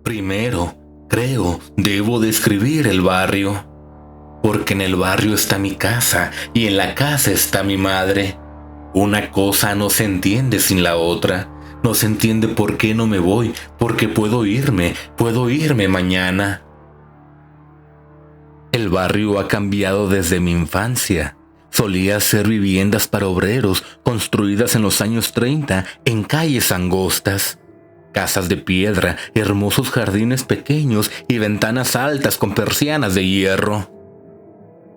Primero, creo, debo describir el barrio, porque en el barrio está mi casa y en la casa está mi madre. Una cosa no se entiende sin la otra. No se entiende por qué no me voy, porque puedo irme mañana. El barrio ha cambiado desde mi infancia. Solía ser viviendas para obreros construidas en los años 30 en calles angostas. Casas de piedra, hermosos jardines pequeños y ventanas altas con persianas de hierro.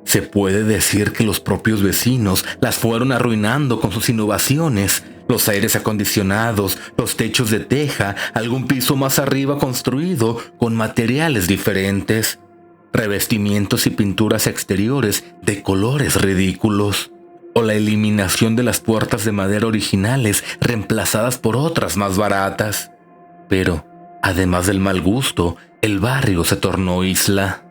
Se puede decir que los propios vecinos las fueron arruinando con sus innovaciones. Los aires acondicionados, los techos de teja, algún piso más arriba construido con materiales diferentes. Revestimientos y pinturas exteriores de colores ridículos, o la eliminación de las puertas de madera originales reemplazadas por otras más baratas. Pero, además del mal gusto, el barrio se tornó isla.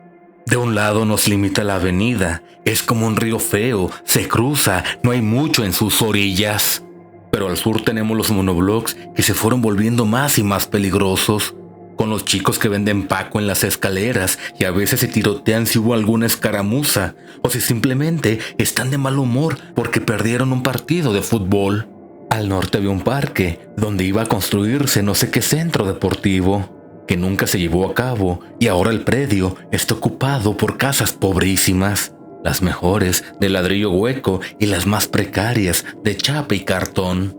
De un lado nos limita la avenida, es como un río feo, se cruza, no hay mucho en sus orillas. Pero al sur tenemos los monoblocks que se fueron volviendo más y más peligrosos, con los chicos que venden Paco en las escaleras y a veces se tirotean si hubo alguna escaramuza o si simplemente están de mal humor porque perdieron un partido de fútbol. Al norte había un parque donde iba a construirse no sé qué centro deportivo, que nunca se llevó a cabo, y ahora el predio está ocupado por casas pobrísimas, las mejores de ladrillo hueco y las más precarias de chapa y cartón.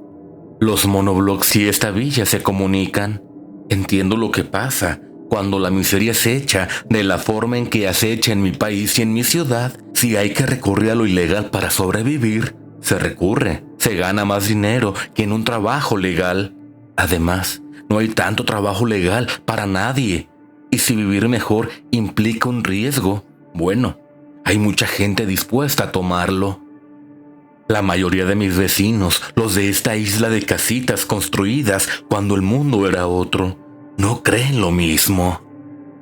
Los monoblocks y esta villa se comunican. Entiendo lo que pasa cuando la miseria acecha de la forma en que acecha en mi país y en mi ciudad. Si hay que recurrir a lo ilegal para sobrevivir, se recurre. Se gana más dinero que en un trabajo legal. Además, no hay tanto trabajo legal para nadie. Y si vivir mejor implica un riesgo, bueno, hay mucha gente dispuesta a tomarlo. La mayoría de mis vecinos, los de esta isla de casitas construidas cuando el mundo era otro, no creen lo mismo.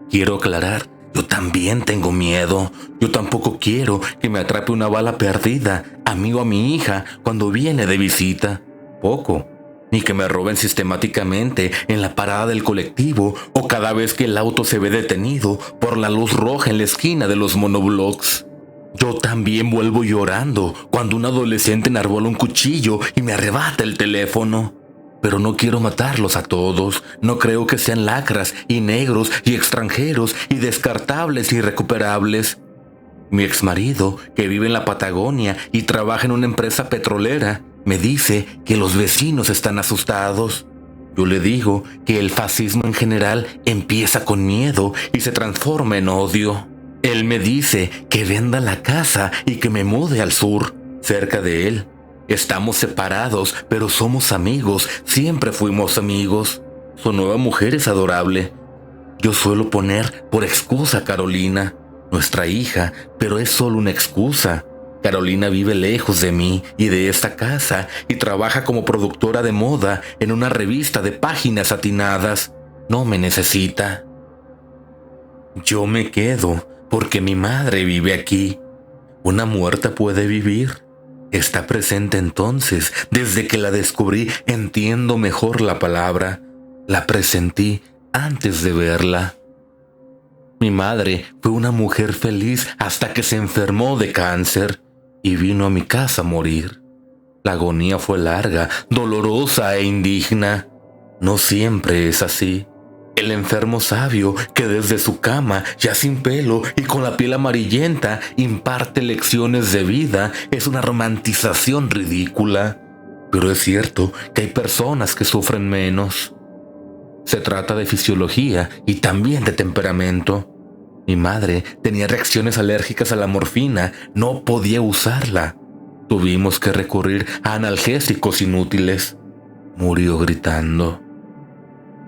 Quiero aclarar, yo también tengo miedo. Yo tampoco quiero que me atrape una bala perdida a mí o a mi hija cuando viene de visita. Poco. Ni que me roben sistemáticamente en la parada del colectivo o cada vez que el auto se ve detenido por la luz roja en la esquina de los monoblocks. Yo también vuelvo llorando cuando un adolescente enarbola un cuchillo y me arrebata el teléfono. Pero no quiero matarlos a todos. No creo que sean lacras y negros y extranjeros y descartables y irrecuperables. Mi exmarido, que vive en la Patagonia y trabaja en una empresa petrolera, me dice que los vecinos están asustados. Yo le digo que el fascismo en general empieza con miedo y se transforma en odio. Él me dice que venda la casa y que me mude al sur, cerca de él. Estamos separados, pero somos amigos, siempre fuimos amigos. Su nueva mujer es adorable. Yo suelo poner por excusa a Carolina, nuestra hija, pero es solo una excusa. Carolina vive lejos de mí y de esta casa y trabaja como productora de moda en una revista de páginas satinadas. No me necesita. Yo me quedo porque mi madre vive aquí. Una muerta puede vivir. Está presente entonces. Desde que la descubrí, entiendo mejor la palabra. La presentí antes de verla. Mi madre fue una mujer feliz hasta que se enfermó de cáncer y vino a mi casa a morir. La agonía fue larga, dolorosa e indigna. No siempre es así. El enfermo sabio que desde su cama, ya sin pelo y con la piel amarillenta, imparte lecciones de vida es una romantización ridícula. Pero es cierto que hay personas que sufren menos. Se trata de fisiología y también de temperamento. Mi madre tenía reacciones alérgicas a la morfina, no podía usarla. Tuvimos que recurrir a analgésicos inútiles. Murió gritando.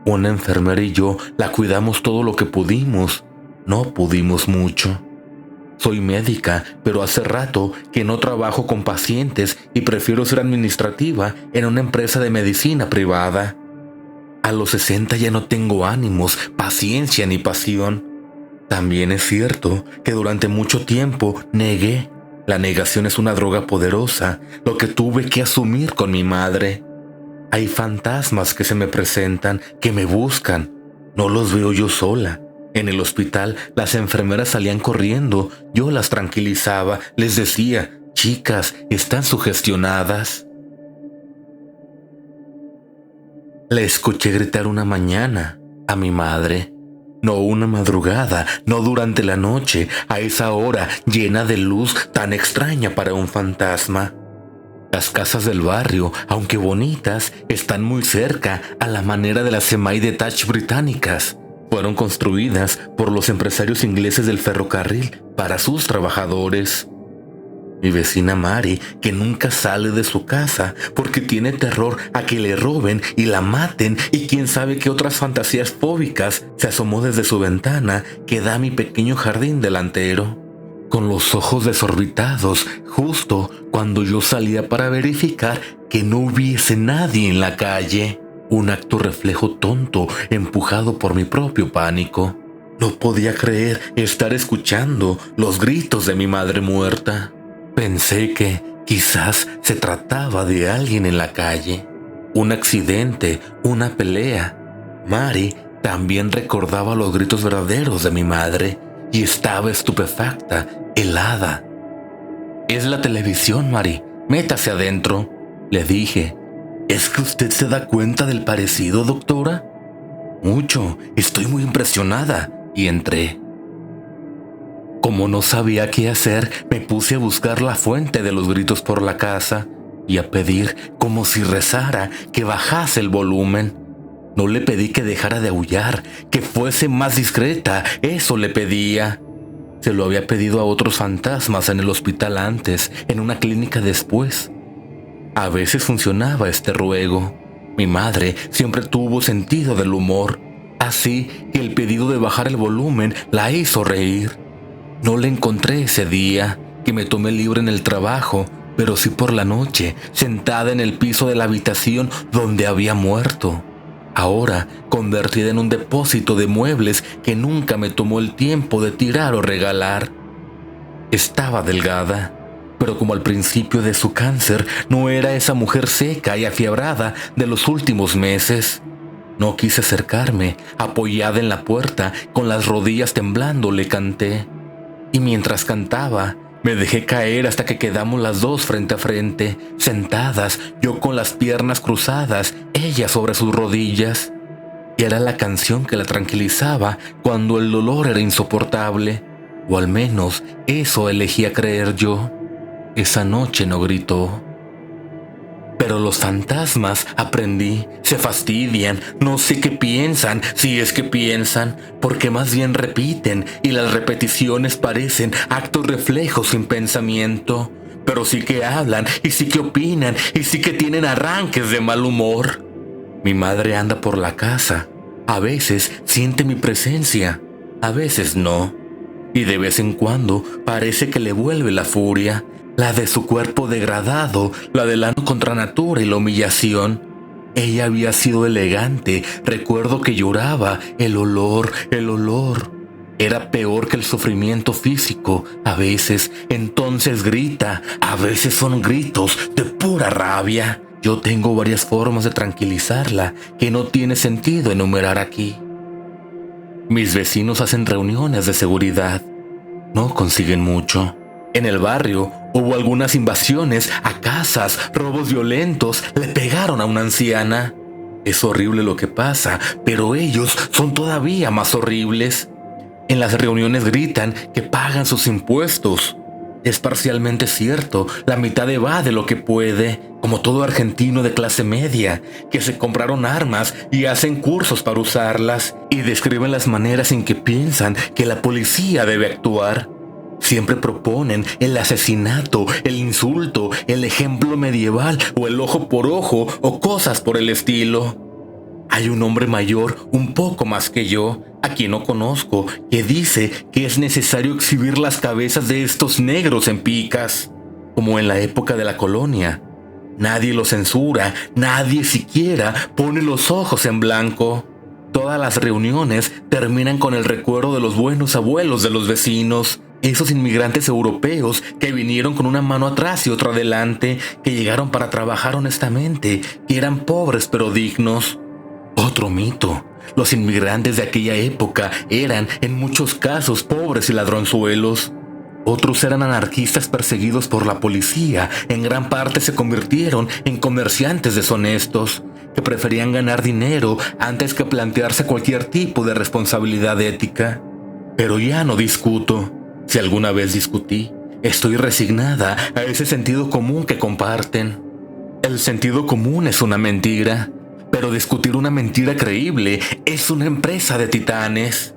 Una enfermera y yo la cuidamos todo lo que pudimos. No pudimos mucho. Soy médica, pero hace rato que no trabajo con pacientes y prefiero ser administrativa en una empresa de medicina privada. A los 60 ya no tengo ánimos, paciencia ni pasión. También es cierto que durante mucho tiempo negué. La negación es una droga poderosa, lo que tuve que asumir con mi madre. Hay fantasmas que se me presentan, que me buscan. No los veo yo sola. En el hospital las enfermeras salían corriendo, yo las tranquilizaba, les decía, chicas, están sugestionadas. Le escuché gritar una mañana a mi madre. No una madrugada, no durante la noche, a esa hora llena de luz tan extraña para un fantasma. Las casas del barrio, aunque bonitas, están muy cerca a la manera de las semi-detached británicas. Fueron construidas por los empresarios ingleses del ferrocarril para sus trabajadores. Mi vecina Mari, que nunca sale de su casa porque tiene terror a que le roben y la maten y quién sabe qué otras fantasías fóbicas, se asomó desde su ventana que da a mi pequeño jardín delantero. Con los ojos desorbitados, justo cuando yo salía para verificar que no hubiese nadie en la calle. Un acto reflejo tonto empujado por mi propio pánico. No podía creer estar escuchando los gritos de mi madre muerta. Pensé que quizás se trataba de alguien en la calle. Un accidente, una pelea. Mari también recordaba los gritos verdaderos de mi madre y estaba estupefacta, helada. «Es la televisión, Mari. Métase adentro», le dije. «¿Es que usted se da cuenta del parecido, doctora?» «Mucho. Estoy muy impresionada». Y entré. Como no sabía qué hacer, me puse a buscar la fuente de los gritos por la casa y a pedir, como si rezara, que bajase el volumen. No le pedí que dejara de aullar, que fuese más discreta, eso le pedía. Se lo había pedido a otros fantasmas en el hospital antes, en una clínica después. A veces funcionaba este ruego. Mi madre siempre tuvo sentido del humor, así que el pedido de bajar el volumen la hizo reír. No le encontré ese día, que me tomé libre en el trabajo, pero sí por la noche, sentada en el piso de la habitación donde había muerto. Ahora convertida en un depósito de muebles que nunca me tomó el tiempo de tirar o regalar. Estaba delgada, pero como al principio de su cáncer no era esa mujer seca y afiebrada de los últimos meses. No quise acercarme, apoyada en la puerta, con las rodillas temblando le canté. Y mientras cantaba, me dejé caer hasta que quedamos las dos frente a frente, sentadas, yo con las piernas cruzadas, ella sobre sus rodillas. Y era la canción que la tranquilizaba cuando el dolor era insoportable, o al menos eso elegía creer yo. Esa noche no gritó. Pero los fantasmas, aprendí, se fastidian, no sé qué piensan, si es que piensan, porque más bien repiten y las repeticiones parecen actos reflejos sin pensamiento. Pero sí que hablan y sí que opinan y sí que tienen arranques de mal humor. Mi madre anda por la casa. A veces siente mi presencia, a veces no. Y de vez en cuando parece que le vuelve la furia. La de su cuerpo degradado, la del ano contra natura y la humillación. Ella había sido elegante, recuerdo que lloraba, el olor. Era peor que el sufrimiento físico, a veces, entonces grita, a veces son gritos de pura rabia. Yo tengo varias formas de tranquilizarla que no tiene sentido enumerar aquí. Mis vecinos hacen reuniones de seguridad, no consiguen mucho. En el barrio hubo algunas invasiones a casas, robos violentos, le pegaron a una anciana. Es horrible lo que pasa, pero ellos son todavía más horribles. En las reuniones gritan que pagan sus impuestos. Es parcialmente cierto, la mitad evade lo que puede, como todo argentino de clase media, que se compraron armas y hacen cursos para usarlas, y describen las maneras en que piensan que la policía debe actuar. Siempre proponen el asesinato, el insulto, el ejemplo medieval o el ojo por ojo o cosas por el estilo. Hay un hombre mayor, un poco más que yo, a quien no conozco, que dice que es necesario exhibir las cabezas de estos negros en picas, como en la época de la colonia. Nadie lo censura, nadie siquiera pone los ojos en blanco. Todas las reuniones terminan con el recuerdo de los buenos abuelos de los vecinos. Esos inmigrantes europeos que vinieron con una mano atrás y otra adelante, que llegaron para trabajar honestamente, que eran pobres pero dignos. Otro mito. Los inmigrantes de aquella época eran, en muchos casos, pobres y ladronzuelos. Otros eran anarquistas perseguidos por la policía. En gran parte se convirtieron en comerciantes deshonestos, que preferían ganar dinero antes que plantearse cualquier tipo de responsabilidad ética. Pero ya no discuto. Si alguna vez discutí, estoy resignada a ese sentido común que comparten. El sentido común es una mentira, pero discutir una mentira creíble es una empresa de titanes.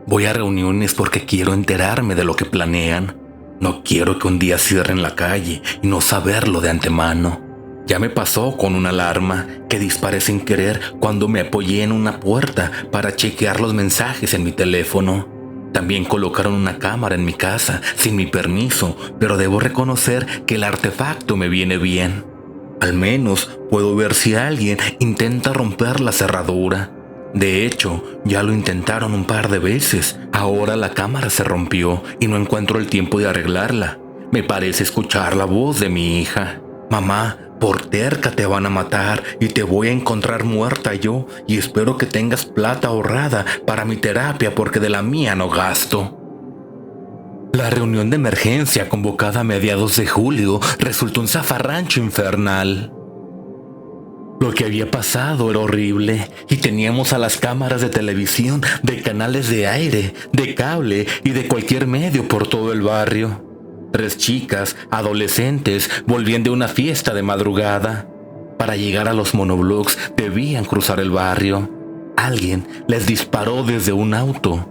Voy a reuniones porque quiero enterarme de lo que planean. No quiero que un día cierren la calle y no saberlo de antemano. Ya me pasó con una alarma que disparé sin querer cuando me apoyé en una puerta para chequear los mensajes en mi teléfono. También colocaron una cámara en mi casa sin mi permiso, pero debo reconocer que el artefacto me viene bien. Al menos puedo ver si alguien intenta romper la cerradura. De hecho, ya lo intentaron un par de veces. Ahora la cámara se rompió y no encuentro el tiempo de arreglarla. Me parece escuchar la voz de mi hija. Mamá, por terca te van a matar y te voy a encontrar muerta yo, y espero que tengas plata ahorrada para mi terapia porque de la mía no gasto. La reunión de emergencia convocada a mediados de julio resultó un zafarrancho infernal. Lo que había pasado era horrible y teníamos a las cámaras de televisión, de canales de aire, de cable y de cualquier medio por todo el barrio. 3 chicas, adolescentes, volvían de una fiesta de madrugada. Para llegar a los monoblocks debían cruzar el barrio. Alguien les disparó desde un auto.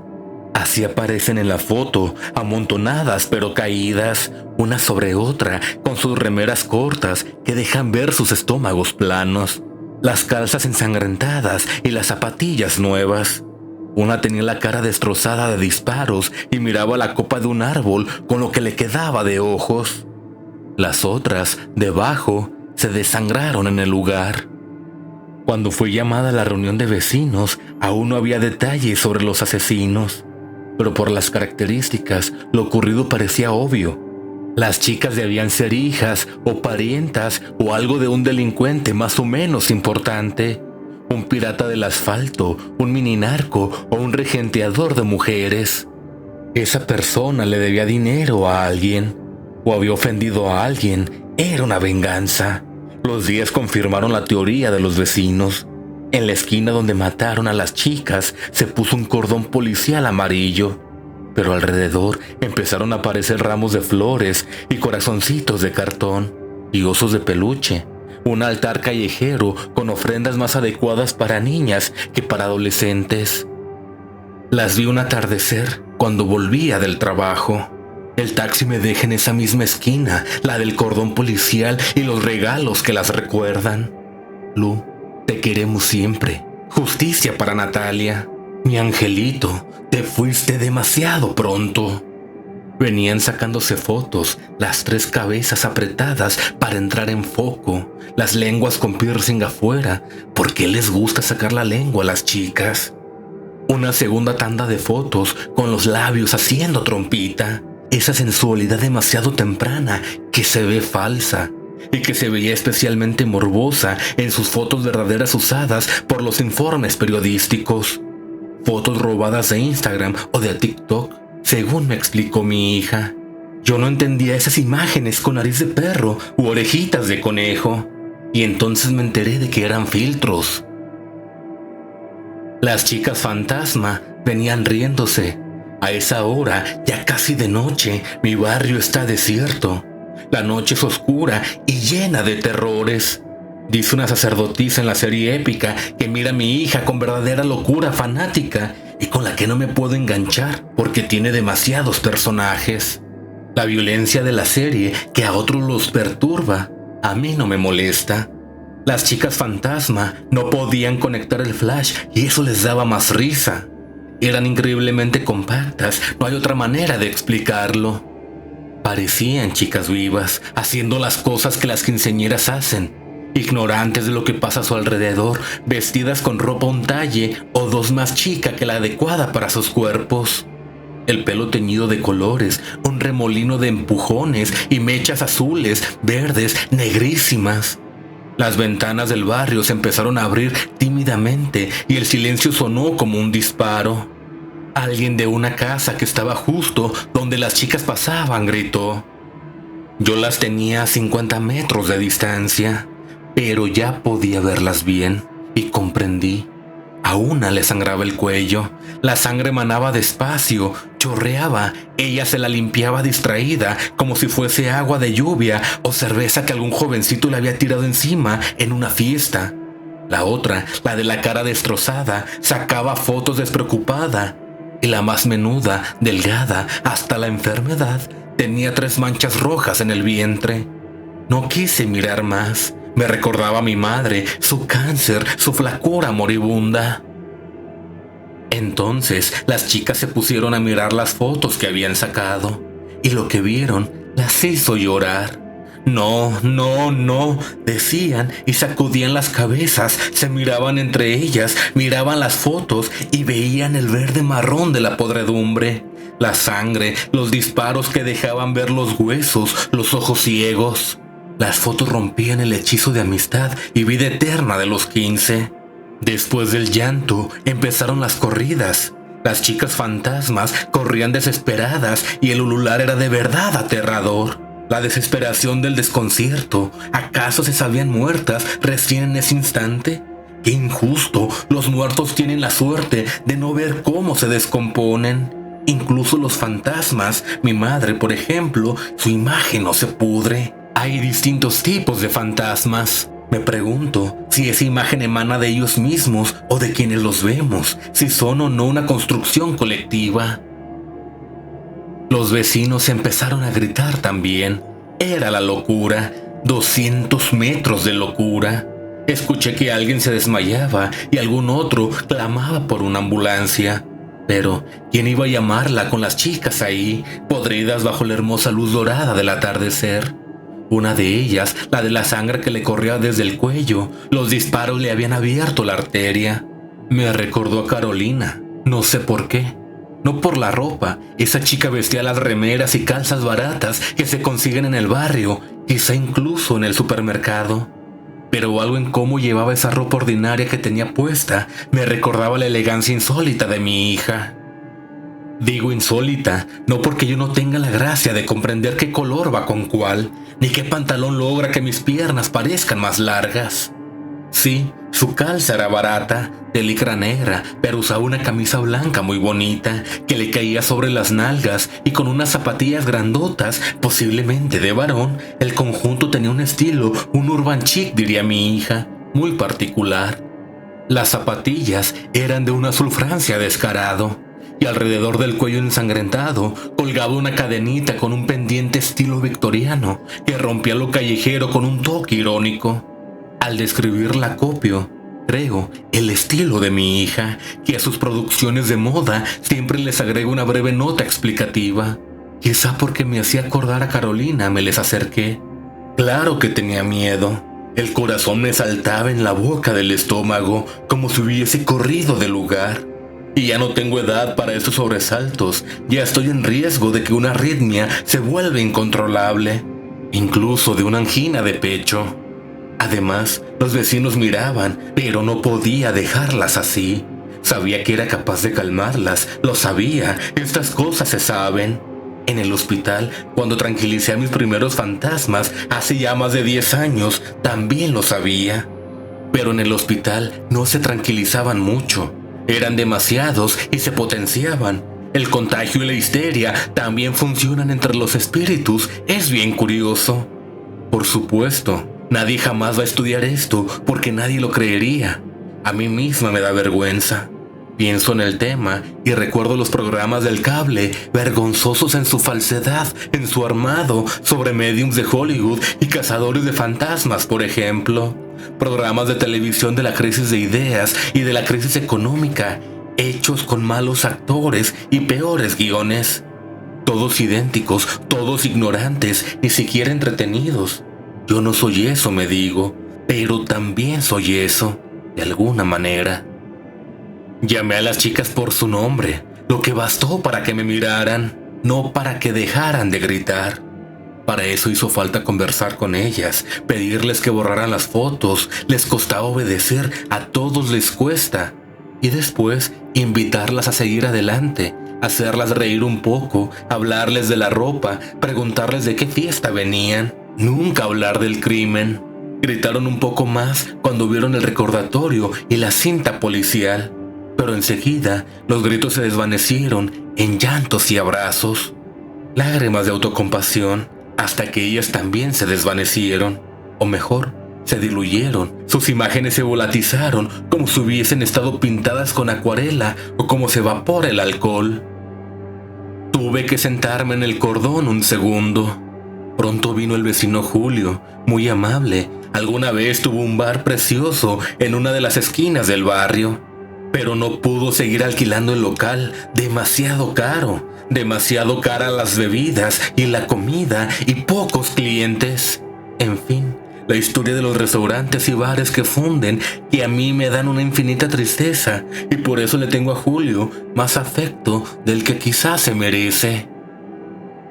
Así aparecen en la foto, amontonadas pero caídas, una sobre otra, con sus remeras cortas que dejan ver sus estómagos planos, las calzas ensangrentadas y las zapatillas nuevas. Una tenía la cara destrozada de disparos y miraba la copa de un árbol con lo que le quedaba de ojos. Las otras, debajo, se desangraron en el lugar. Cuando fue llamada a la reunión de vecinos, aún no había detalles sobre los asesinos. Pero por las características, lo ocurrido parecía obvio. Las chicas debían ser hijas o parientas o algo de un delincuente más o menos importante. Un pirata del asfalto, un mini narco o un regenteador de mujeres. Esa persona le debía dinero a alguien o había ofendido a alguien. Era una venganza. Los días confirmaron la teoría de los vecinos. En la esquina donde mataron a las chicas se puso un cordón policial amarillo, pero alrededor empezaron a aparecer ramos de flores y corazoncitos de cartón y osos de peluche. Un altar callejero con ofrendas más adecuadas para niñas que para adolescentes. Las vi un atardecer cuando volvía del trabajo. El taxi me deja en esa misma esquina, la del cordón policial y los regalos que las recuerdan. Lu, te queremos siempre. Justicia para Natalia. Mi angelito, te fuiste demasiado pronto. Venían sacándose fotos, las 3 cabezas apretadas para entrar en foco, las lenguas con piercing afuera. ¿Por qué les gusta sacar la lengua a las chicas? Una segunda tanda de fotos con los labios haciendo trompita. Esa sensualidad demasiado temprana que se ve falsa y que se veía especialmente morbosa en sus fotos verdaderas usadas por los informes periodísticos. Fotos robadas de Instagram o de TikTok, según me explicó mi hija. Yo no entendía esas imágenes con nariz de perro u orejitas de conejo, y entonces me enteré de que eran filtros. Las chicas fantasma venían riéndose. A esa hora, ya casi de noche, mi barrio está desierto. La noche es oscura y llena de terrores. Dice una sacerdotisa en la serie épica que mira a mi hija con verdadera locura fanática y con la que no me puedo enganchar porque tiene demasiados personajes. La violencia de la serie que a otros los perturba, a mí no me molesta. Las chicas fantasma no podían conectar el flash y eso les daba más risa. Eran increíblemente compactas, no hay otra manera de explicarlo. Parecían chicas vivas, haciendo las cosas que las quinceañeras hacen, ignorantes de lo que pasa a su alrededor, vestidas con ropa un talle o 2 más chica que la adecuada para sus cuerpos. El pelo teñido de colores, un remolino de empujones y mechas azules, verdes, negrísimas. Las ventanas del barrio se empezaron a abrir tímidamente y el silencio sonó como un disparo. Alguien de una casa que estaba justo donde las chicas pasaban gritó. Yo las tenía a 50 metros de distancia, pero ya podía verlas bien y comprendí. A una le sangraba el cuello, la sangre manaba despacio, chorreaba, ella se la limpiaba distraída como si fuese agua de lluvia o cerveza que algún jovencito le había tirado encima en una fiesta. La otra, la de la cara destrozada, sacaba fotos despreocupada. Y la más menuda, delgada, hasta la enfermedad, tenía 3 manchas rojas en el vientre. No quise mirar más. Me recordaba a mi madre, su cáncer, su flacura moribunda. Entonces las chicas se pusieron a mirar las fotos que habían sacado, y lo que vieron las hizo llorar. No, no, no, decían y sacudían las cabezas, se miraban entre ellas, miraban las fotos y veían el verde marrón de la podredumbre, la sangre, los disparos que dejaban ver los huesos, los ojos ciegos. Las fotos rompían el hechizo de amistad y vida eterna de los 15. Después del llanto, empezaron las corridas. Las chicas fantasmas corrían desesperadas y el ulular era de verdad aterrador. La desesperación del desconcierto. ¿Acaso se sabían muertas recién en ese instante? ¡Qué injusto! Los muertos tienen la suerte de no ver cómo se descomponen. Incluso los fantasmas, mi madre, por ejemplo, su imagen no se pudre. Hay distintos tipos de fantasmas. Me pregunto si esa imagen emana de ellos mismos o de quienes los vemos, si son o no una construcción colectiva. Los vecinos empezaron a gritar también. Era la locura, 200 metros de locura. Escuché que alguien se desmayaba y algún otro clamaba por una ambulancia. Pero, ¿quién iba a llamarla con las chicas ahí, podridas bajo la hermosa luz dorada del atardecer? Una de ellas, la de la sangre que le corría desde el cuello, los disparos le habían abierto la arteria. Me recordó a Carolina, no sé por qué. No por la ropa, esa chica vestía las remeras y calzas baratas que se consiguen en el barrio, quizá incluso en el supermercado. Pero algo en cómo llevaba esa ropa ordinaria que tenía puesta me recordaba la elegancia insólita de mi hija. Digo insólita, no porque yo no tenga la gracia de comprender qué color va con cuál, ni qué pantalón logra que mis piernas parezcan más largas. Sí, su calza era barata, de licra negra, pero usaba una camisa blanca muy bonita, que le caía sobre las nalgas, y con unas zapatillas grandotas, posiblemente de varón. El conjunto tenía un estilo, un urban chic, diría mi hija, muy particular. Las zapatillas eran de un azul Francia descarado, y alrededor del cuello ensangrentado colgaba una cadenita con un pendiente estilo victoriano que rompía lo callejero con un toque irónico. Al describirla copio, creo, el estilo de mi hija, que a sus producciones de moda siempre les agrego una breve nota explicativa. Quizá porque me hacía acordar a Carolina me les acerqué. Claro que tenía miedo. El corazón me saltaba en la boca del estómago como si hubiese corrido del lugar. Y ya no tengo edad para estos sobresaltos, ya estoy en riesgo de que una arritmia se vuelva incontrolable, incluso de una angina de pecho. Además, los vecinos miraban, pero no podía dejarlas así. Sabía que era capaz de calmarlas, lo sabía, estas cosas se saben. En el hospital, cuando tranquilicé a mis primeros fantasmas, hace ya más de 10 años, también lo sabía. Pero en el hospital no se tranquilizaban mucho. Eran demasiados y se potenciaban. El contagio y la histeria también funcionan entre los espíritus. Es bien curioso. Por supuesto, nadie jamás va a estudiar esto porque nadie lo creería. A mí misma me da vergüenza. Pienso en el tema y recuerdo los programas del cable, vergonzosos en su falsedad, en su armado, sobre médiums de Hollywood y cazadores de fantasmas, por ejemplo. Programas de televisión de la crisis de ideas y de la crisis económica, hechos con malos actores y peores guiones. Todos idénticos, todos ignorantes, ni siquiera entretenidos. Yo no soy eso, me digo, pero también soy eso, de alguna manera. Llamé a las chicas por su nombre, lo que bastó para que me miraran, no para que dejaran de gritar. Para eso hizo falta conversar con ellas, pedirles que borraran las fotos, les costaba obedecer, a todos les cuesta. Y después invitarlas a seguir adelante, hacerlas reír un poco, hablarles de la ropa, preguntarles de qué fiesta venían. Nunca hablar del crimen. Gritaron un poco más cuando vieron el recordatorio y la cinta policial, pero enseguida los gritos se desvanecieron en llantos y abrazos, lágrimas de autocompasión, hasta que ellas también se desvanecieron, o mejor, se diluyeron. Sus imágenes se volatizaron como si hubiesen estado pintadas con acuarela o como se evapora el alcohol. Tuve que sentarme en el cordón un segundo. Pronto vino el vecino Julio, muy amable. Alguna vez tuvo un bar precioso en una de las esquinas del barrio, pero no pudo seguir alquilando el local, demasiado caro. Demasiado cara las bebidas y la comida y pocos clientes. En fin, la historia de los restaurantes y bares que funden, que a mí me dan una infinita tristeza, y por eso le tengo a Julio más afecto del que quizás se merece.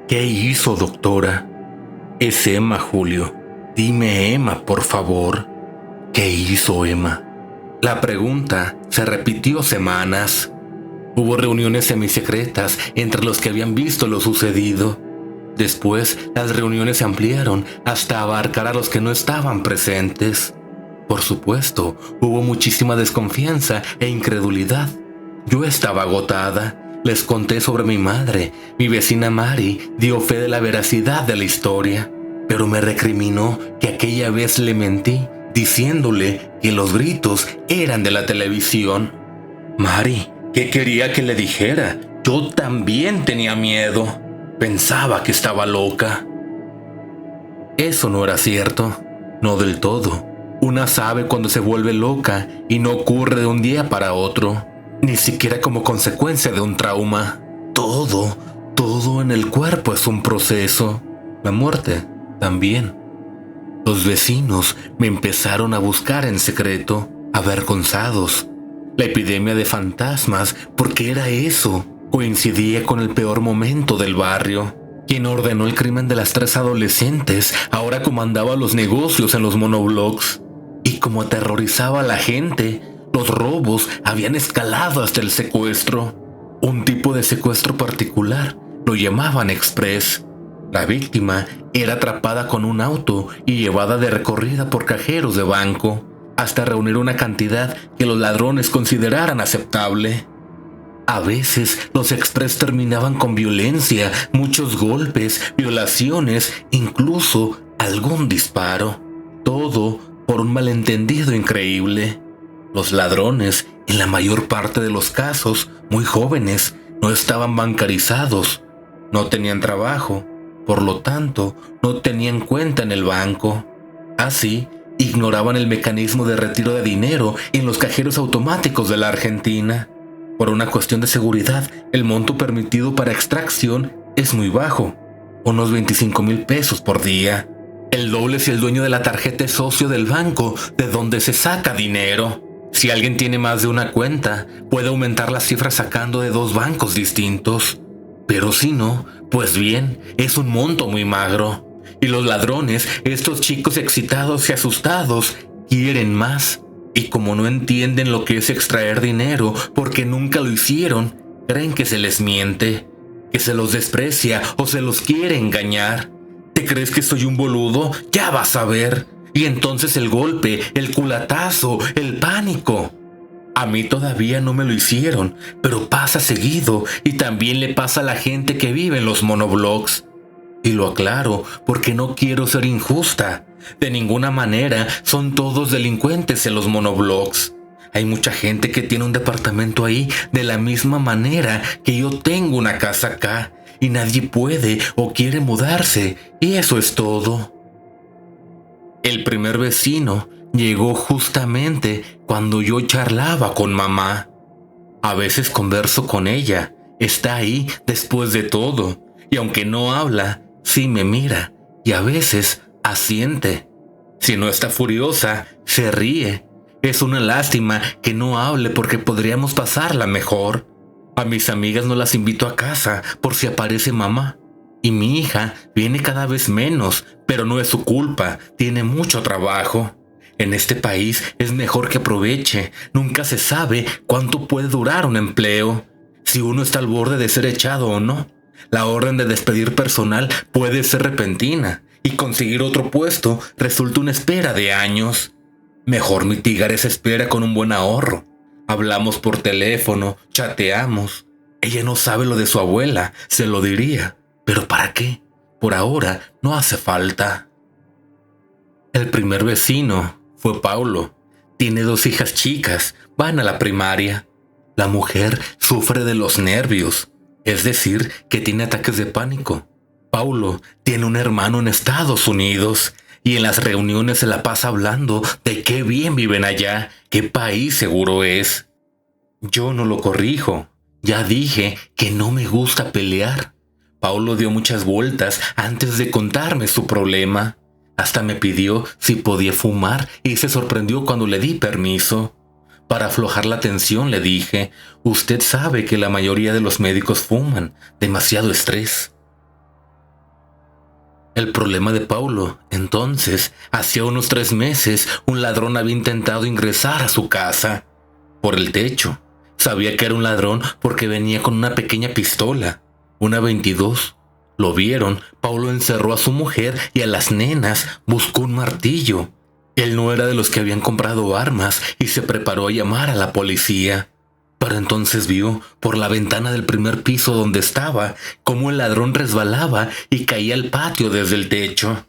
¿Qué hizo, doctora? Es Emma, Julio. Dime, Emma, por favor. ¿Qué hizo Emma? La pregunta se repitió semanas. Hubo reuniones semisecretas entre los que habían visto lo sucedido. Después, las reuniones se ampliaron hasta abarcar a los que no estaban presentes. Por supuesto, hubo muchísima desconfianza e incredulidad. Yo estaba agotada. Les conté sobre mi madre. Mi vecina Mari dio fe de la veracidad de la historia, pero me recriminó que aquella vez le mentí, diciéndole que los gritos eran de la televisión. Mari, ¿qué quería que le dijera? Yo también tenía miedo. Pensaba que estaba loca. Eso no era cierto. No del todo. Una sabe cuando se vuelve loca y no ocurre de un día para otro. Ni siquiera como consecuencia de un trauma. Todo en el cuerpo es un proceso. La muerte también. Los vecinos me empezaron a buscar en secreto, avergonzados. La epidemia de fantasmas, porque era eso, coincidía con el peor momento del barrio. Quien ordenó el crimen de las 3 adolescentes ahora comandaba los negocios en los monoblocks. Y como aterrorizaba a la gente, los robos habían escalado hasta el secuestro. Un tipo de secuestro particular, lo llamaban express. La víctima era atrapada con un auto y llevada de recorrida por cajeros de banco, hasta reunir una cantidad que los ladrones consideraran aceptable. A veces los express terminaban con violencia, muchos golpes, violaciones, incluso algún disparo. Todo por un malentendido increíble. Los ladrones, en la mayor parte de los casos, muy jóvenes, no estaban bancarizados, no tenían trabajo, por lo tanto, no tenían cuenta en el banco. Así, ignoraban el mecanismo de retiro de dinero en los cajeros automáticos de la Argentina. Por una cuestión de seguridad, el monto permitido para extracción es muy bajo, unos 25,000 pesos por día. El doble si el dueño de la tarjeta es socio del banco de donde se saca dinero. Si alguien tiene más de una cuenta, puede aumentar las cifras sacando de 2 bancos distintos. Pero si no, pues bien, es un monto muy magro. Y los ladrones, estos chicos excitados y asustados, quieren más. Y como no entienden lo que es extraer dinero porque nunca lo hicieron, creen que se les miente, que se los desprecia o se los quiere engañar. ¿Te crees que soy un boludo? Ya vas a ver. Y entonces el golpe, el culatazo, el pánico. A mí todavía no me lo hicieron, pero pasa seguido y también le pasa a la gente que vive en los monoblocks. Y lo aclaro porque no quiero ser injusta. De ninguna manera son todos delincuentes en los monoblocks. Hay mucha gente que tiene un departamento ahí de la misma manera que yo tengo una casa acá y nadie puede o quiere mudarse, y eso es todo. El primer vecino llegó justamente cuando yo charlaba con mamá. A veces converso con ella, está ahí después de todo, y aunque no habla, sí me mira, y a veces asiente. Si no está furiosa, se ríe. Es una lástima que no hable porque podríamos pasarla mejor. A mis amigas no las invito a casa por si aparece mamá. Y mi hija viene cada vez menos, pero no es su culpa, tiene mucho trabajo. En este país es mejor que aproveche, nunca se sabe cuánto puede durar un empleo, si uno está al borde de ser echado o no. La orden de despedir personal puede ser repentina y conseguir otro puesto resulta una espera de años. Mejor mitigar esa espera con un buen ahorro. Hablamos por teléfono, chateamos. Ella no sabe lo de su abuela, se lo diría. ¿Pero para qué? Por ahora no hace falta. El primer vecino fue Paulo. Tiene 2 hijas chicas, van a la primaria. La mujer sufre de los nervios, es decir, que tiene ataques de pánico. Paulo tiene un hermano en Estados Unidos y en las reuniones se la pasa hablando de qué bien viven allá, qué país seguro es. Yo no lo corrijo, ya dije que no me gusta pelear. Paulo dio muchas vueltas antes de contarme su problema. Hasta me pidió si podía fumar y se sorprendió cuando le di permiso. Para aflojar la tensión le dije, usted sabe que la mayoría de los médicos fuman, demasiado estrés. El problema de Paulo, entonces, hacía unos 3 meses, un ladrón había intentado ingresar a su casa. Por el techo. Sabía que era un ladrón porque venía con una pequeña pistola, una 22. Lo vieron, Paulo encerró a su mujer y a las nenas, buscó un martillo. Él no era de los que habían comprado armas y se preparó a llamar a la policía. Pero entonces vio, por la ventana del primer piso donde estaba, cómo el ladrón resbalaba y caía al patio desde el techo.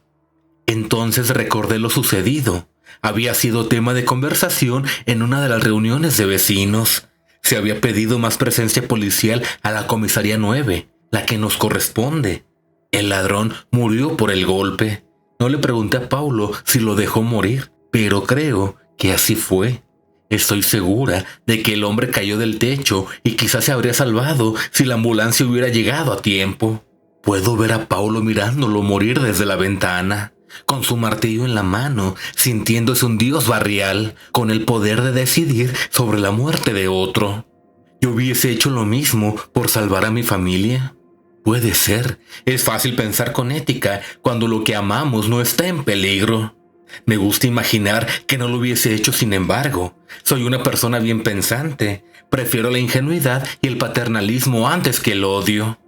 Entonces recordé lo sucedido. Había sido tema de conversación en una de las reuniones de vecinos. Se había pedido más presencia policial a la comisaría 9, la que nos corresponde. El ladrón murió por el golpe. No le pregunté a Paulo si lo dejó morir, pero creo que así fue. Estoy segura de que el hombre cayó del techo y quizás se habría salvado si la ambulancia hubiera llegado a tiempo. Puedo ver a Paulo mirándolo morir desde la ventana, con su martillo en la mano, sintiéndose un dios barrial, con el poder de decidir sobre la muerte de otro. ¿Yo hubiese hecho lo mismo por salvar a mi familia? Puede ser. Es fácil pensar con ética cuando lo que amamos no está en peligro. Me gusta imaginar que no lo hubiese hecho, sin embargo. Soy una persona bien pensante. Prefiero la ingenuidad y el paternalismo antes que el odio.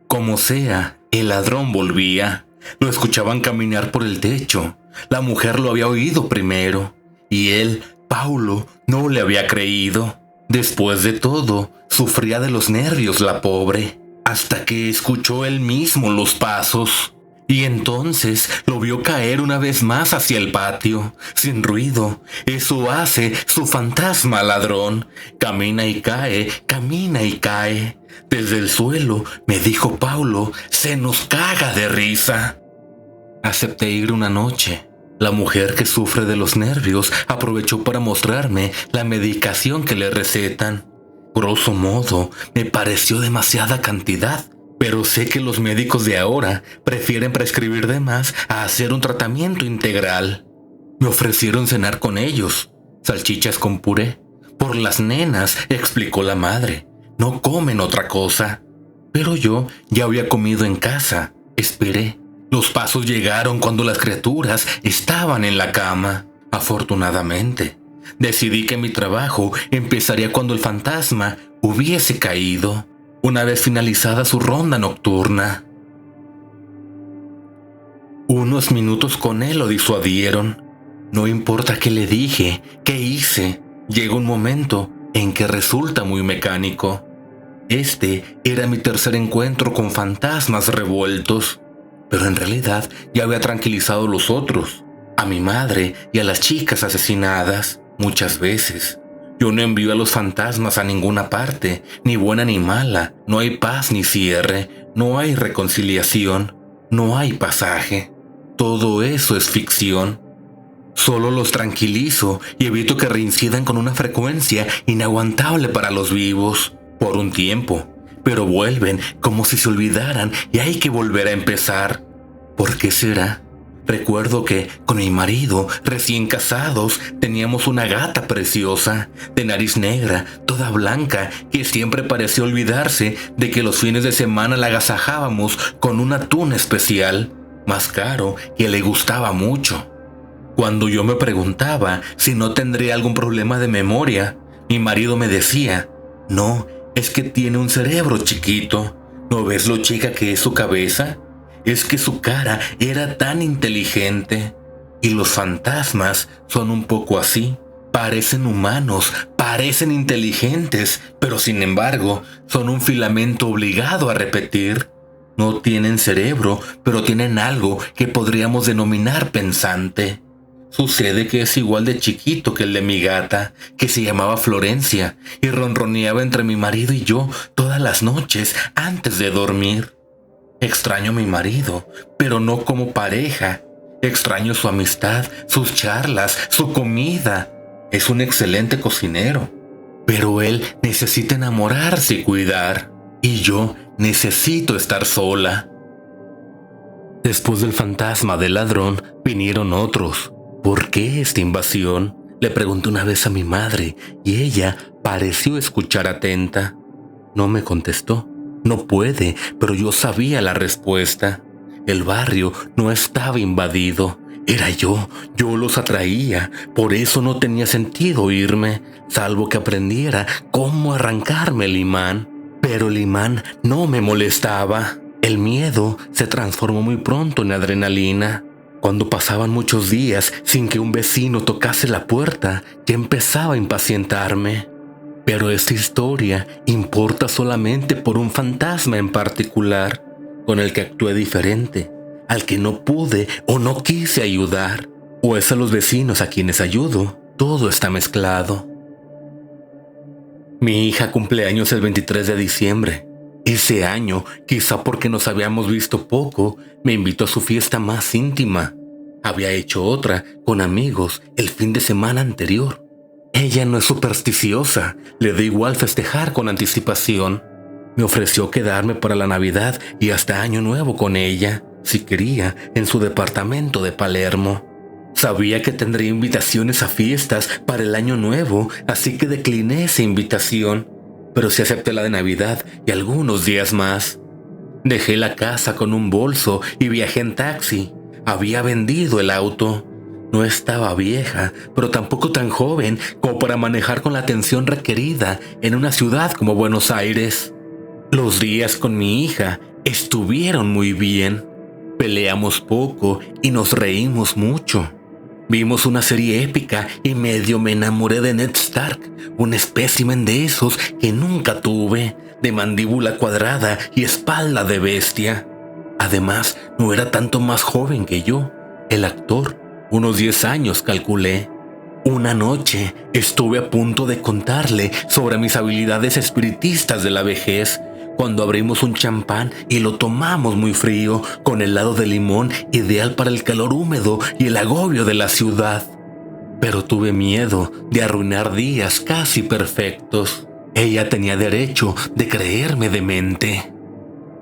Como sea, el ladrón volvía. Lo escuchaban caminar por el techo. La mujer lo había oído primero. Y él, Paulo, no le había creído. Después de todo, sufría de los nervios la pobre, hasta que escuchó él mismo los pasos. Y entonces lo vio caer una vez más hacia el patio, sin ruido. Eso hace su fantasma ladrón. Camina y cae. Desde el suelo, me dijo Paulo, se nos caga de risa. Acepté ir una noche. La mujer que sufre de los nervios aprovechó para mostrarme la medicación que le recetan. Grosso modo, me pareció demasiada cantidad, pero sé que los médicos de ahora prefieren prescribir de más a hacer un tratamiento integral. Me ofrecieron cenar con ellos, salchichas con puré. Por las nenas, explicó la madre, no comen otra cosa. Pero yo ya había comido en casa, esperé. Los pasos llegaron cuando las criaturas estaban en la cama. Afortunadamente, decidí que mi trabajo empezaría cuando el fantasma hubiese caído, una vez finalizada su ronda nocturna. Unos minutos con él lo disuadieron. No importa qué le dije, qué hice, llega un momento en que resulta muy mecánico. Este era mi tercer encuentro con fantasmas revueltos. Pero en realidad ya había tranquilizado a los otros, a mi madre y a las chicas asesinadas, muchas veces. Yo no envío a los fantasmas a ninguna parte, ni buena ni mala. No hay paz ni cierre, no hay reconciliación, no hay pasaje. Todo eso es ficción. Solo los tranquilizo y evito que reincidan con una frecuencia inaguantable para los vivos, por un tiempo. Pero vuelven como si se olvidaran y hay que volver a empezar. ¿Por qué será? Recuerdo que con mi marido, recién casados, teníamos una gata preciosa, de nariz negra, toda blanca, que siempre parecía olvidarse de que los fines de semana la agasajábamos con un atún especial, más caro, que le gustaba mucho. Cuando yo me preguntaba si no tendría algún problema de memoria, mi marido me decía: no, es que tiene un cerebro chiquito. ¿No ves lo chica que es su cabeza? Es que su cara era tan inteligente. Y los fantasmas son un poco así. Parecen humanos, parecen inteligentes, pero sin embargo son un filamento obligado a repetir. No tienen cerebro, pero tienen algo que podríamos denominar pensante. Sucede que es igual de chiquito que el de mi gata, que se llamaba Florencia, y ronroneaba entre mi marido y yo todas las noches antes de dormir. Extraño a mi marido, pero no como pareja. Extraño su amistad, sus charlas, su comida. Es un excelente cocinero, pero él necesita enamorarse y cuidar, y yo necesito estar sola. Después del fantasma del ladrón, vinieron otros. ¿Por qué esta invasión?, le pregunté una vez a mi madre, y ella pareció escuchar atenta. No me contestó. No puede, pero yo sabía la respuesta. El barrio no estaba invadido. Era yo los atraía. Por eso no tenía sentido irme, salvo que aprendiera cómo arrancarme el imán. Pero el imán no me molestaba. El miedo se transformó muy pronto en adrenalina. Cuando pasaban muchos días sin que un vecino tocase la puerta, ya empezaba a impacientarme. Pero esta historia importa solamente por un fantasma en particular, con el que actué diferente, al que no pude o no quise ayudar, o es a los vecinos a quienes ayudo. Todo está mezclado. Mi hija cumple años el 23 de diciembre. Ese año, quizá porque nos habíamos visto poco, me invitó a su fiesta más íntima. Había hecho otra con amigos el fin de semana anterior. Ella no es supersticiosa, le da igual festejar con anticipación. Me ofreció quedarme para la Navidad y hasta Año Nuevo con ella, si quería, en su departamento de Palermo. Sabía que tendría invitaciones a fiestas para el Año Nuevo, así que decliné esa invitación, pero sí acepté la de Navidad y algunos días más. Dejé la casa con un bolso y viajé en taxi. Había vendido el auto. No estaba vieja, pero tampoco tan joven como para manejar con la atención requerida en una ciudad como Buenos Aires. Los días con mi hija estuvieron muy bien. Peleamos poco y nos reímos mucho. Vimos una serie épica y medio me enamoré de Ned Stark, un espécimen de esos que nunca tuve, de mandíbula cuadrada y espalda de bestia. Además, no era tanto más joven que yo, el actor, unos 10 años calculé. Una noche estuve a punto de contarle sobre mis habilidades espiritistas de la vejez, cuando abrimos un champán y lo tomamos muy frío, con helado de limón ideal para el calor húmedo y el agobio de la ciudad. Pero tuve miedo de arruinar días casi perfectos. Ella tenía derecho de creerme demente.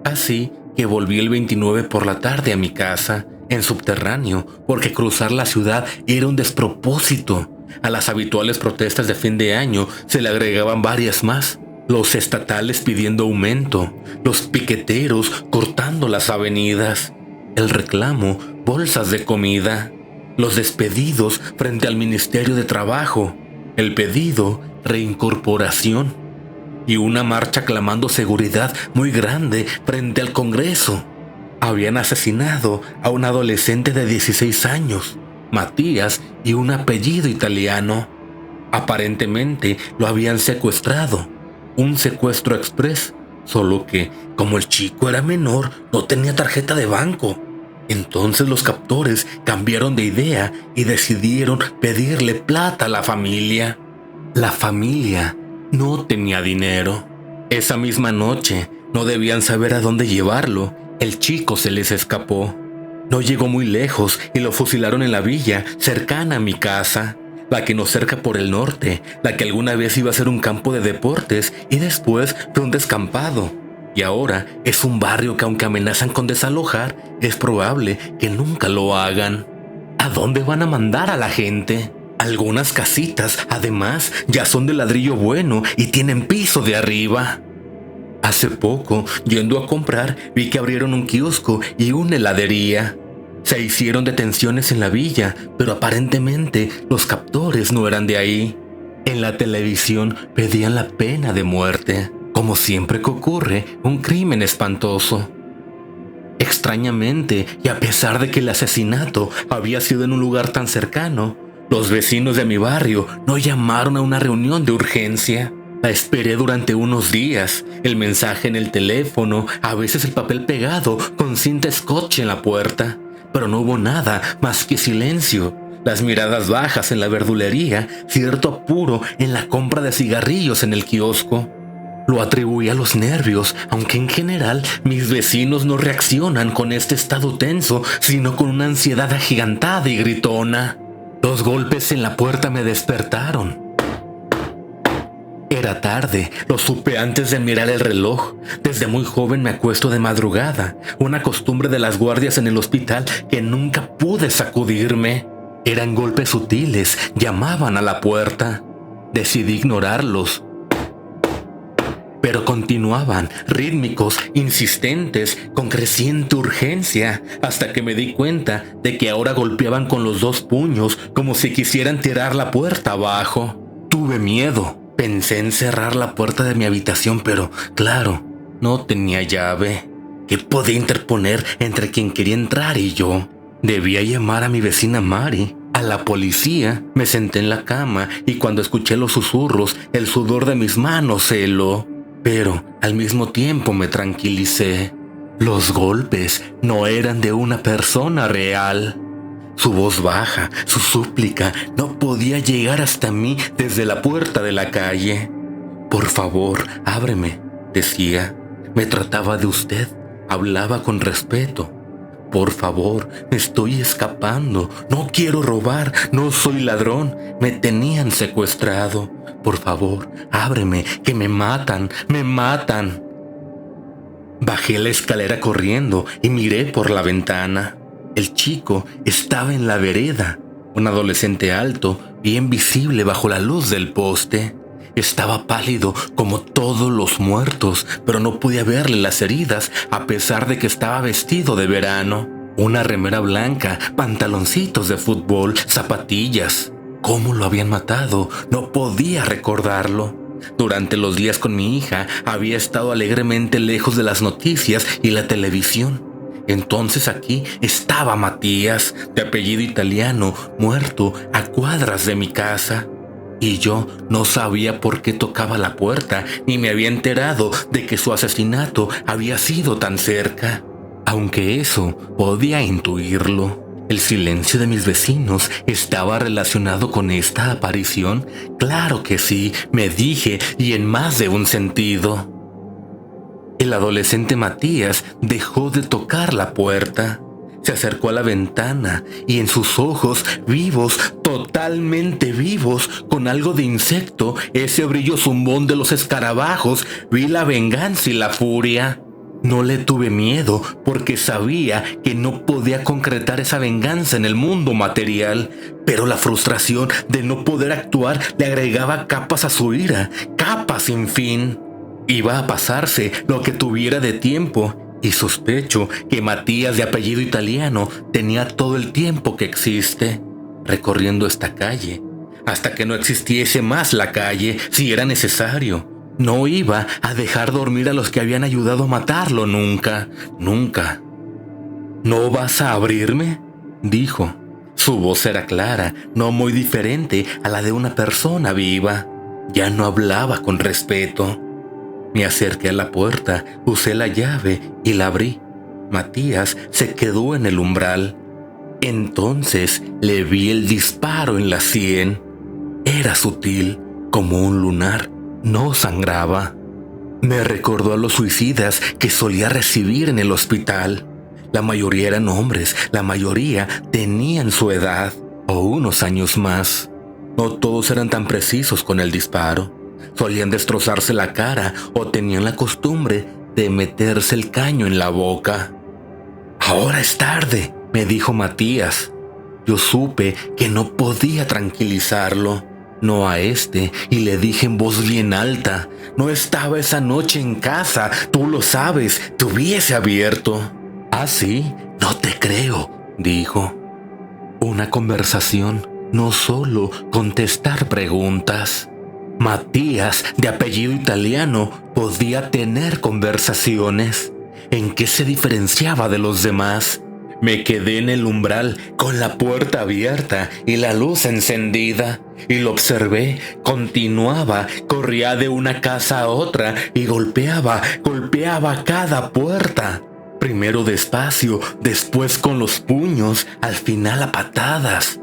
Así que volví el 29 por la tarde a mi casa, en subterráneo, porque cruzar la ciudad era un despropósito. A las habituales protestas de fin de año se le agregaban varias más. Los estatales pidiendo aumento, los piqueteros cortando las avenidas, el reclamo, bolsas de comida, los despedidos frente al Ministerio de Trabajo, el pedido, reincorporación, y una marcha clamando seguridad muy grande frente al Congreso. Habían asesinado a un adolescente de 16 años, Matías, y un apellido italiano. Aparentemente lo habían secuestrado. Un secuestro express, solo que, como el chico era menor, no tenía tarjeta de banco. Entonces los captores cambiaron de idea y decidieron pedirle plata a la familia. La familia no tenía dinero. Esa misma noche no debían saber a dónde llevarlo. El chico se les escapó. No llegó muy lejos y lo fusilaron en la villa cercana a mi casa. La que nos cerca por el norte, la que alguna vez iba a ser un campo de deportes y después fue un descampado. Y ahora es un barrio que, aunque amenazan con desalojar, es probable que nunca lo hagan. ¿A dónde van a mandar a la gente? Algunas casitas, además, ya son de ladrillo bueno y tienen piso de arriba. Hace poco, yendo a comprar, vi que abrieron un kiosco y una heladería. Se hicieron detenciones en la villa, pero aparentemente los captores no eran de ahí. En la televisión pedían la pena de muerte. Como siempre que ocurre, un crimen espantoso. Extrañamente, y a pesar de que el asesinato había sido en un lugar tan cercano, los vecinos de mi barrio no llamaron a una reunión de urgencia. La esperé durante unos días, el mensaje en el teléfono, a veces el papel pegado con cinta scotch en la puerta, pero no hubo nada más que silencio. Las miradas bajas en la verdulería, cierto apuro en la compra de cigarrillos en el kiosco. Lo atribuí a los nervios, aunque en general mis vecinos no reaccionan con este estado tenso, sino con una ansiedad agigantada y gritona. 2 golpes en la puerta me despertaron. Era tarde, lo supe antes de mirar el reloj. Desde muy joven me acuesto de madrugada, una costumbre de las guardias en el hospital que nunca pude sacudirme. Eran golpes sutiles, llamaban a la puerta. Decidí ignorarlos. Pero continuaban, rítmicos, insistentes, con creciente urgencia, hasta que me di cuenta de que ahora golpeaban con los 2 puños como si quisieran tirar la puerta abajo. Tuve miedo. Pensé en cerrar la puerta de mi habitación, pero, claro, no tenía llave. ¿Qué podía interponer entre quien quería entrar y yo? Debía llamar a mi vecina Mari, a la policía. Me senté en la cama y cuando escuché los susurros, el sudor de mis manos se heló. Pero, al mismo tiempo me tranquilicé. Los golpes no eran de una persona real. Su voz baja, su súplica, no podía llegar hasta mí desde la puerta de la calle. Por favor, ábreme, decía. Me trataba de usted, hablaba con respeto. Por favor, me estoy escapando, no quiero robar, no soy ladrón, me tenían secuestrado. Por favor, ábreme, que me matan, me matan. Bajé la escalera corriendo y miré por la ventana. El chico estaba en la vereda, un adolescente alto, bien visible bajo la luz del poste. Estaba pálido como todos los muertos, pero no podía verle las heridas a pesar de que estaba vestido de verano. Una remera blanca, pantaloncitos de fútbol, zapatillas. ¿Cómo lo habían matado? No podía recordarlo. Durante los días con mi hija había estado alegremente lejos de las noticias y la televisión. Entonces aquí estaba Matías, de apellido italiano, muerto a cuadras de mi casa. Y yo no sabía por qué tocaba la puerta, ni me había enterado de que su asesinato había sido tan cerca. Aunque eso podía intuirlo. ¿El silencio de mis vecinos estaba relacionado con esta aparición? Claro que sí, me dije, y en más de un sentido. El adolescente Matías dejó de tocar la puerta. Se acercó a la ventana y en sus ojos, vivos, totalmente vivos, con algo de insecto, ese brillo zumbón de los escarabajos, vi la venganza y la furia. No le tuve miedo porque sabía que no podía concretar esa venganza en el mundo material, pero la frustración de no poder actuar le agregaba capas a su ira, capas sin fin. Iba a pasarse lo que tuviera de tiempo, y sospecho que Matías, de apellido italiano, tenía todo el tiempo que existe, recorriendo esta calle, hasta que no existiese más la calle, si era necesario. No iba a dejar dormir a los que habían ayudado a matarlo nunca, nunca. ¿No vas a abrirme?, dijo. Su voz era clara, no muy diferente a la de una persona viva. Ya no hablaba con respeto. Me acerqué a la puerta, usé la llave y la abrí. Matías se quedó en el umbral. Entonces le vi el disparo en la sien. Era sutil, como un lunar. No sangraba. Me recordó a los suicidas que solía recibir en el hospital. La mayoría eran hombres, la mayoría tenían su edad o unos años más. No todos eran tan precisos con el disparo. Solían destrozarse la cara o tenían la costumbre de meterse el caño en la boca. «Ahora es tarde», me dijo Matías. Yo supe que no podía tranquilizarlo, no a este, y le dije en voz bien alta: «No estaba esa noche en casa, tú lo sabes, te hubiese abierto». «¿Ah, sí? No te creo», dijo. Una conversación, no solo contestar preguntas. Matías, de apellido italiano, podía tener conversaciones. ¿En qué se diferenciaba de los demás? Me quedé en el umbral con la puerta abierta y la luz encendida, y lo observé. Continuaba, corría de una casa a otra y golpeaba cada puerta. Primero despacio, después con los puños, al final a patadas.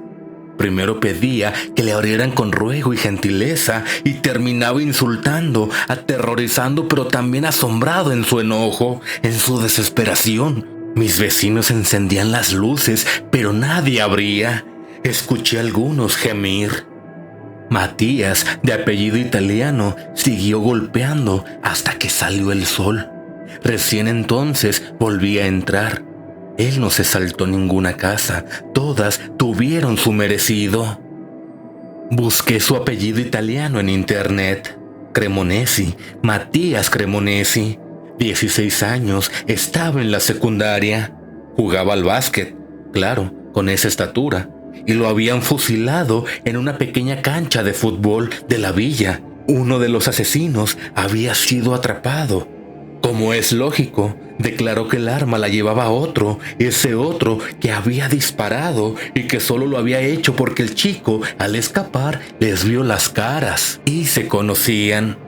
Primero pedía que le abrieran con ruego y gentileza, y terminaba insultando, aterrorizando, pero también asombrado en su enojo, en su desesperación. Mis vecinos encendían las luces, pero nadie abría. Escuché a algunos gemir. Matías, de apellido italiano, siguió golpeando hasta que salió el sol. Recién entonces volví a entrar. Él no se saltó ninguna casa, todas tuvieron su merecido. Busqué su apellido italiano en internet. Cremonesi, Matías Cremonesi. 16 años, estaba en la secundaria. Jugaba al básquet, claro, con esa estatura, y lo habían fusilado en una pequeña cancha de fútbol de la villa. Uno de los asesinos había sido atrapado. Como es lógico, declaró que el arma la llevaba otro, ese otro que había disparado y que solo lo había hecho porque el chico, al escapar, les vio las caras y se conocían.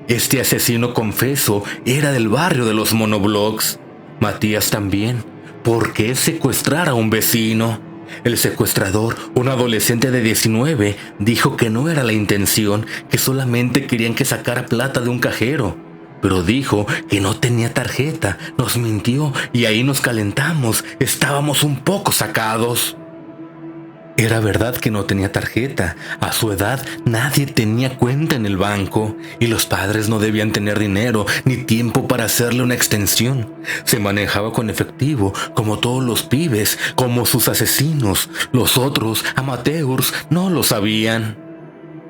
Este asesino confeso era del barrio de los monoblocks. Matías también. ¿Por qué secuestrar a un vecino? El secuestrador, un adolescente de 19, dijo que no era la intención, que solamente querían que sacara plata de un cajero. Pero dijo que no tenía tarjeta, nos mintió y ahí nos calentamos, estábamos un poco sacados. Era verdad que no tenía tarjeta. A su edad nadie tenía cuenta en el banco y los padres no debían tener dinero ni tiempo para hacerle una extensión. Se manejaba con efectivo, como todos los pibes, como sus asesinos. Los otros, amateurs, no lo sabían.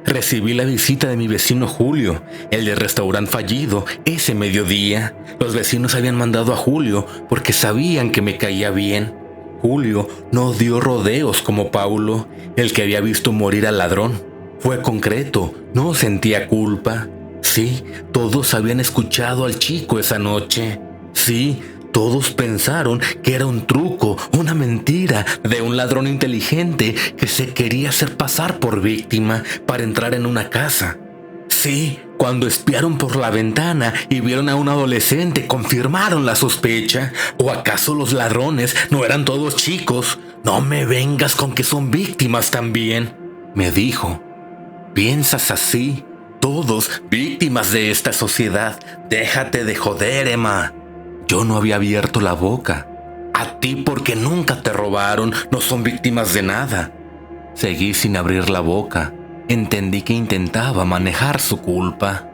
Recibí la visita de mi vecino Julio, el del restaurante fallido, ese mediodía. Los vecinos habían mandado a Julio porque sabían que me caía bien. Julio no dio rodeos como Paulo, el que había visto morir al ladrón. Fue concreto, no sentía culpa. Sí, todos habían escuchado al chico esa noche. Sí, todos pensaron que era un truco, una mentira de un ladrón inteligente que se quería hacer pasar por víctima para entrar en una casa. Sí, cuando espiaron por la ventana y vieron a un adolescente, confirmaron la sospecha. ¿O acaso los ladrones no eran todos chicos? No me vengas con que son víctimas también, me dijo. ¿Piensas así? Todos víctimas de esta sociedad. Déjate de joder, Emma. Yo no había abierto la boca. A ti porque nunca te robaron, no son víctimas de nada. Seguí sin abrir la boca. Entendí que intentaba manejar su culpa.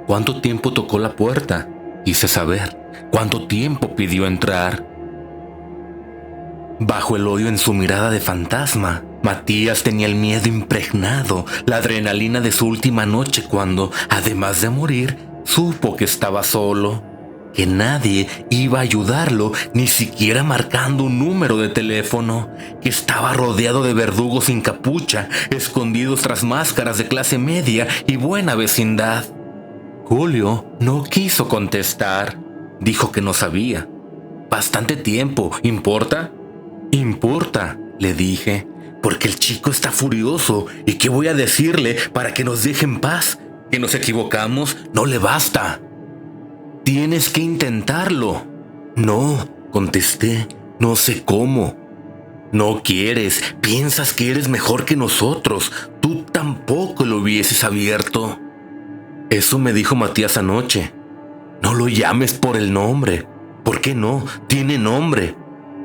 ¿Cuánto tiempo tocó la puerta? Quise saber. ¿Cuánto tiempo pidió entrar? Bajo el odio en su mirada de fantasma, Matías tenía el miedo impregnado, la adrenalina de su última noche cuando, además de morir, supo que estaba solo, que nadie iba a ayudarlo, ni siquiera marcando un número de teléfono, que estaba rodeado de verdugos sin capucha, escondidos tras máscaras de clase media y buena vecindad. Julio no quiso contestar, dijo que no sabía. Bastante tiempo, ¿importa? Importa, le dije, porque el chico está furioso. ¿Y qué voy a decirle para que nos deje en paz? ¿Que nos equivocamos? No le basta. Tienes que intentarlo. No, contesté, no sé cómo. No quieres, piensas que eres mejor que nosotros. Tú tampoco lo hubieses abierto. Eso me dijo Matías anoche. No lo llames por el nombre. ¿Por qué no? Tiene nombre.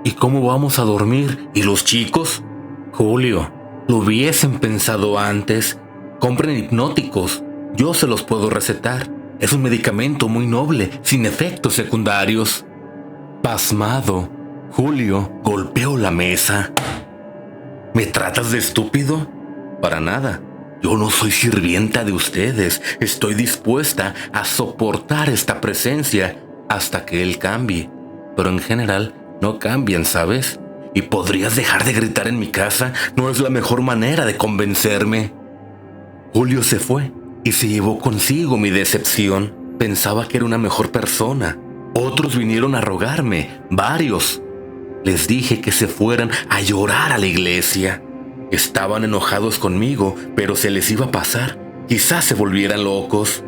¿Y cómo vamos a dormir? ¿Y los chicos? Julio, lo hubiesen pensado antes. Compren hipnóticos. Yo se los puedo recetar. es un medicamento muy noble, sin efectos secundarios. Pasmado, Julio golpeó la mesa. ¿Me tratas de estúpido? Para nada. Yo no soy sirvienta de ustedes. Estoy dispuesta a soportar esta presencia hasta que él cambie. Pero en general no cambian, ¿sabes? ¿Y podrías dejar de gritar en mi casa? No es la mejor manera de convencerme. Julio se fue y se llevó consigo mi decepción. Pensaba que era una mejor persona. Otros vinieron a rogarme, varios. Les dije que se fueran a llorar a la iglesia. Estaban enojados conmigo, pero se les iba a pasar. Quizás se volvieran locos.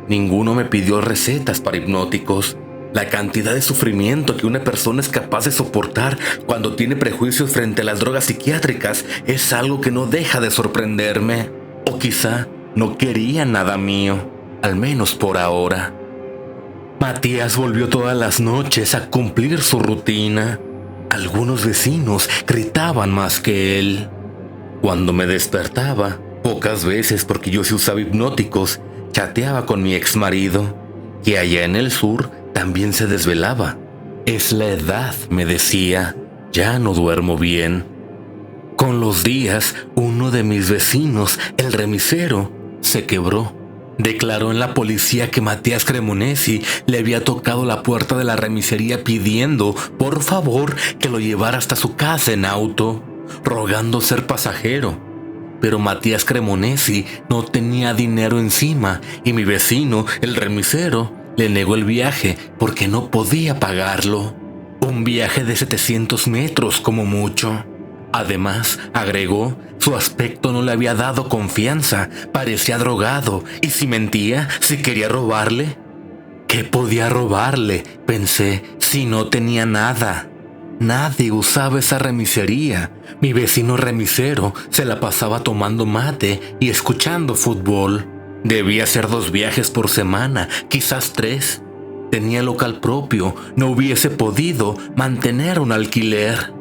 Ninguno me pidió recetas para hipnóticos. La cantidad de sufrimiento que una persona es capaz de soportar cuando tiene prejuicios frente a las drogas psiquiátricas es algo que no deja de sorprenderme. O quizá no quería nada mío, al menos por ahora. Matías volvió todas las noches a cumplir su rutina. Algunos vecinos gritaban más que él. Cuando me despertaba, pocas veces porque yo sí usaba hipnóticos, chateaba con mi exmarido, que allá en el sur también se desvelaba. Es la edad, me decía, ya no duermo bien. Con los días, uno de mis vecinos, el remisero, se quebró. Declaró en la policía que Matías Cremonesi le había tocado la puerta de la remisería pidiendo, por favor, que lo llevara hasta su casa en auto, rogando ser pasajero. Pero Matías Cremonesi no tenía dinero encima y mi vecino, el remisero, le negó el viaje porque no podía pagarlo. Un viaje de 700 metros como mucho. Además, agregó, su aspecto no le había dado confianza, parecía drogado, y si mentía, si quería robarle. ¿Qué podía robarle? Pensé, si no tenía nada. Nadie usaba esa remisería. Mi vecino remisero se la pasaba tomando mate y escuchando fútbol. Debía hacer 2 viajes por semana, quizás 3. Tenía local propio, no hubiese podido mantener un alquiler.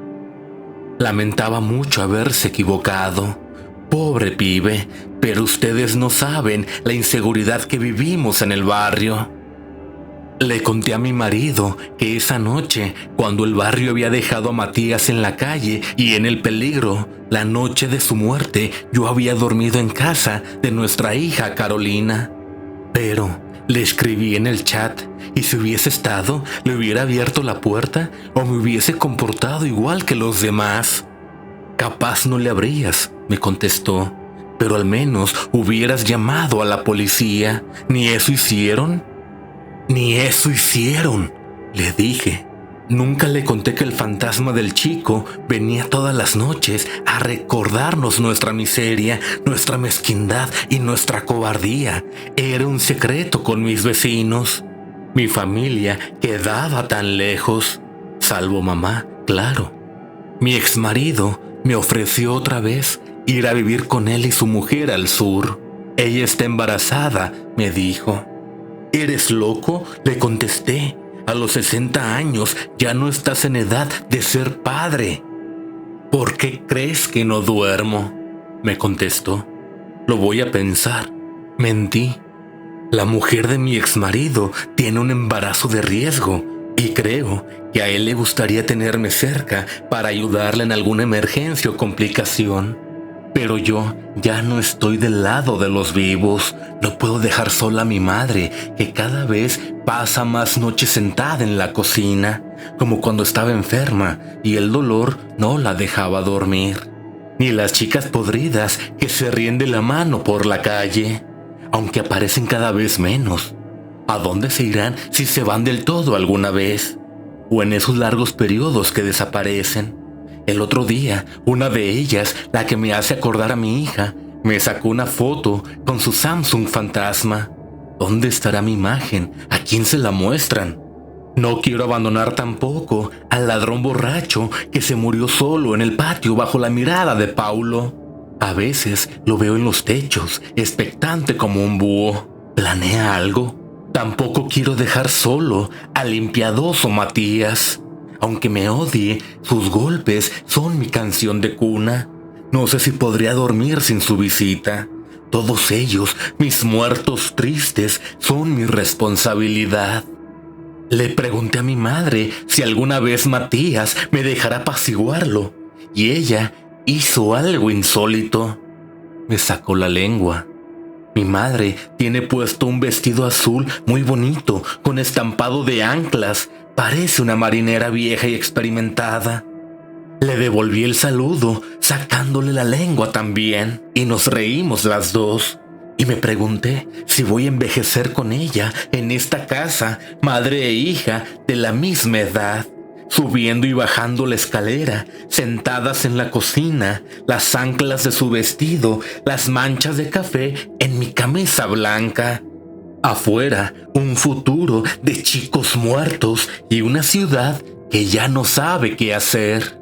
Lamentaba mucho haberse equivocado. Pobre pibe, pero ustedes no saben la inseguridad que vivimos en el barrio. Le conté a mi marido que esa noche, cuando el barrio había dejado a Matías en la calle y en el peligro, la noche de su muerte, yo había dormido en casa de nuestra hija Carolina. Pero le escribí en el chat y si hubiese estado, le hubiera abierto la puerta o me hubiese comportado igual que los demás. Capaz no le abrías, me contestó, pero al menos hubieras llamado a la policía. ¿Ni eso hicieron? Ni eso hicieron, le dije. Nunca le conté que el fantasma del chico venía todas las noches a recordarnos nuestra miseria, nuestra mezquindad y nuestra cobardía. Era un secreto con mis vecinos. Mi familia quedaba tan lejos, salvo mamá, claro. Mi exmarido me ofreció otra vez ir a vivir con él y su mujer al sur. Ella está embarazada, me dijo. ¿Eres loco?, le contesté. A los 60 años ya no estás en edad de ser padre. ¿Por qué crees que no duermo?, me contestó. Lo voy a pensar. Mentí. La mujer de mi exmarido tiene un embarazo de riesgo y creo que a él le gustaría tenerme cerca para ayudarle en alguna emergencia o complicación. Pero yo ya no estoy del lado de los vivos. No puedo dejar sola a mi madre, que cada vez pasa más noches sentada en la cocina, como cuando estaba enferma y el dolor no la dejaba dormir. Ni las chicas podridas que se ríen de la mano por la calle, aunque aparecen cada vez menos. ¿A dónde se irán si se van del todo alguna vez? O en esos largos periodos que desaparecen. El otro día, una de ellas, la que me hace acordar a mi hija, me sacó una foto con su Samsung fantasma. ¿Dónde estará mi imagen? ¿A quién se la muestran? No quiero abandonar tampoco al ladrón borracho que se murió solo en el patio bajo la mirada de Paulo. A veces lo veo en los techos, expectante como un búho. ¿Planea algo? Tampoco quiero dejar solo al impiadoso Matías. Aunque me odie, sus golpes son mi canción de cuna. No sé si podría dormir sin su visita. Todos ellos, mis muertos tristes, son mi responsabilidad. Le pregunté a mi madre si alguna vez Matías me dejará apaciguarlo, y ella hizo algo insólito. Me sacó la lengua. Mi madre tiene puesto un vestido azul muy bonito, con estampado de anclas. Parece una marinera vieja y experimentada. Le devolví el saludo, sacándole la lengua también, y nos reímos las dos. Y me pregunté si voy a envejecer con ella en esta casa, madre e hija de la misma edad, subiendo y bajando la escalera, sentadas en la cocina, las anclas de su vestido, las manchas de café en mi camisa blanca. Afuera, un futuro de chicos muertos y una ciudad que ya no sabe qué hacer.